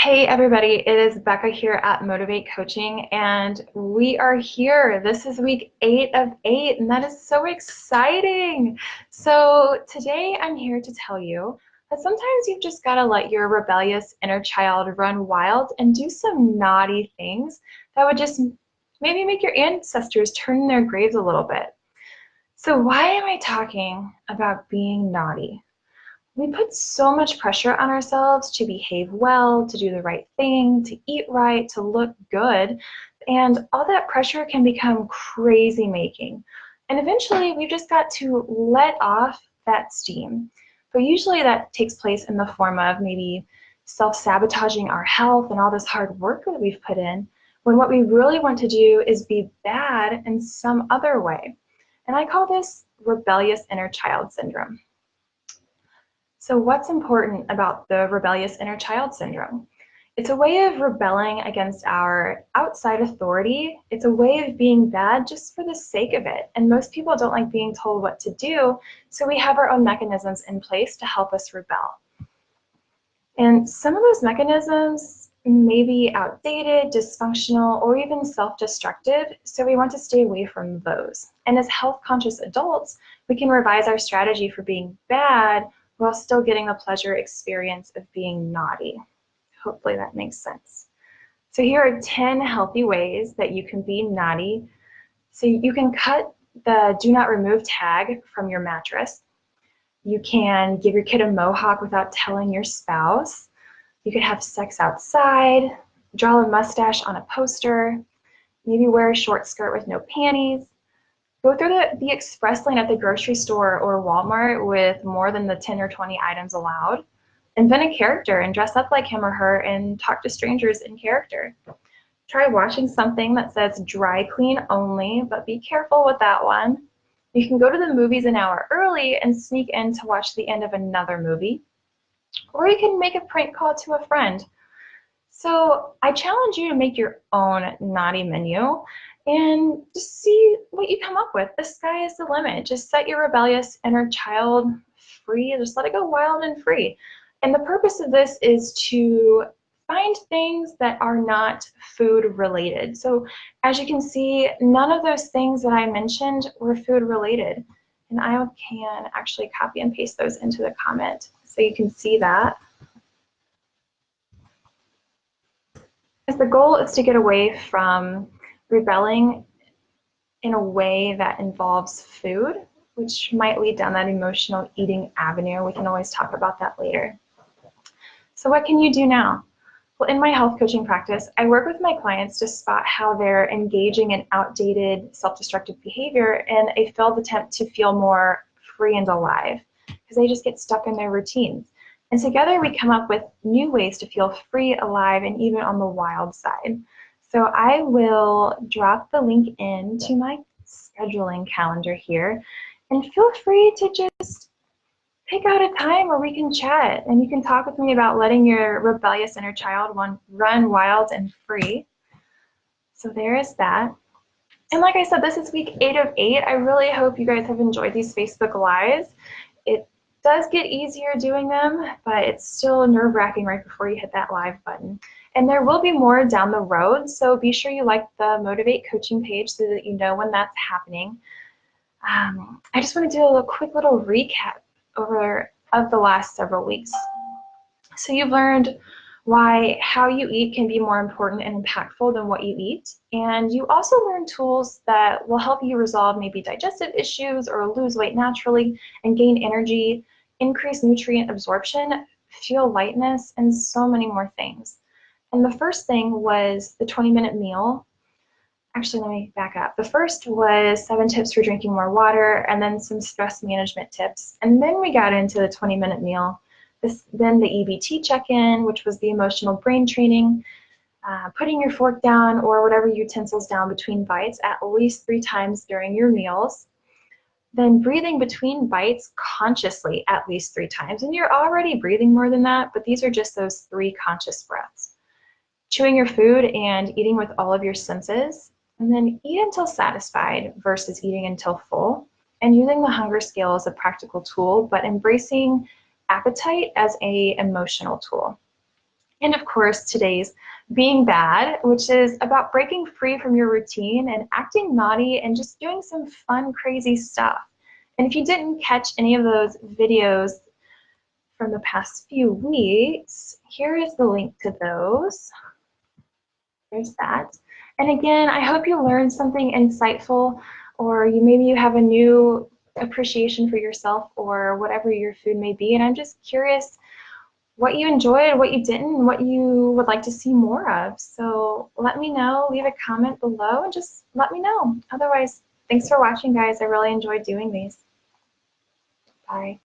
Hey everybody, it is Becca here at Modavate Coaching, and we are here. This is week 8 of 8, and that is so exciting. So today I'm here to tell you that sometimes you've just got to let your rebellious inner child run wild and do some naughty things that would just maybe make your ancestors turn in their graves a little bit. So why am I talking about being naughty? We put so much pressure on ourselves to behave well, to do the right thing, to eat right, to look good, and all that pressure can become crazy making. And eventually we've just got to let off that steam. But usually that takes place in the form of maybe self-sabotaging our health and all this hard work that we've put in, when what we really want to do is be bad in some other way. And I call this rebellious inner child syndrome. So what's important about the rebellious inner child syndrome? It's a way of rebelling against our outside authority. It's a way of being bad just for the sake of it. And most people don't like being told what to do, so we have our own mechanisms in place to help us rebel. And some of those mechanisms may be outdated, dysfunctional, or even self-destructive, so we want to stay away from those. And as health-conscious adults, we can revise our strategy for being bad while still getting the pleasure experience of being naughty. Hopefully that makes sense. So here are 10 healthy ways that you can be naughty. So you can cut the do not remove tag from your mattress. You can give your kid a mohawk without telling your spouse. You could have sex outside, draw a mustache on a poster, maybe wear a short skirt with no panties. Go through the express lane at the grocery store or Walmart with more than the 10 or 20 items allowed. Invent a character and dress up like him or her and talk to strangers in character. Try watching something that says dry clean only, but be careful with that one. You can go to the movies an hour early and sneak in to watch the end of another movie. Or you can make a prank call to a friend. So I challenge you to make your own naughty menu and just see what you come up with. The sky is the limit. Just set your rebellious inner child free. Just let it go wild and free. And the purpose of this is to find things that are not food related. So as you can see, none of those things that I mentioned were food related. And I can actually copy and paste those into the comment so you can see that. Because the goal is to get away from rebelling in a way that involves food, which might lead down that emotional eating avenue. We can always talk about that later. So what can you do now? Well, in my health coaching practice, I work with my clients to spot how they're engaging in outdated self-destructive behavior in a failed attempt to feel more free and alive, because they just get stuck in their routines. And together we come up with new ways to feel free, alive, and even on the wild side. So I will drop the link into my scheduling calendar here, and feel free to just pick out a time where we can chat and you can talk with me about letting your rebellious inner child run wild and free. So there is that. And like I said, this is week 8 of 8. I really hope you guys have enjoyed these Facebook Lives. It does get easier doing them, but it's still nerve-wracking right before you hit that live button. And there will be more down the road, so be sure you like the Modavate Coaching page so that you know when that's happening. I just want to do a quick little recap of the last several weeks. So you've learned why how you eat can be more important and impactful than what you eat. And you also learn tools that will help you resolve maybe digestive issues or lose weight naturally and gain energy, increase nutrient absorption, feel lightness, and so many more things. And the first thing was the 20-minute meal. Actually, let me back up. The first was 7 tips for drinking more water, and then some stress management tips. And then we got into the 20-minute meal. Then the EBT check-in, which was the emotional brain training, putting your fork down or whatever utensils down between bites at least 3 times during your meals. Then breathing between bites consciously at least 3 times. And you're already breathing more than that, but these are just those 3 conscious breaths. Chewing your food and eating with all of your senses. And then eat until satisfied versus eating until full. And using the hunger scale as a practical tool, but embracing appetite as an emotional tool. And of course, today's Being Bad, which is about breaking free from your routine and acting naughty and just doing some fun, crazy stuff. And if you didn't catch any of those videos from the past few weeks, here is the link to those. There's that. And again, I hope you learned something insightful, or maybe you have a new appreciation for yourself or whatever your food may be. And I'm just curious what you enjoyed, what you didn't, and what you would like to see more of. So let me know, leave a comment below, and just let me know. Otherwise, thanks for watching, guys. I really enjoyed doing these. Bye.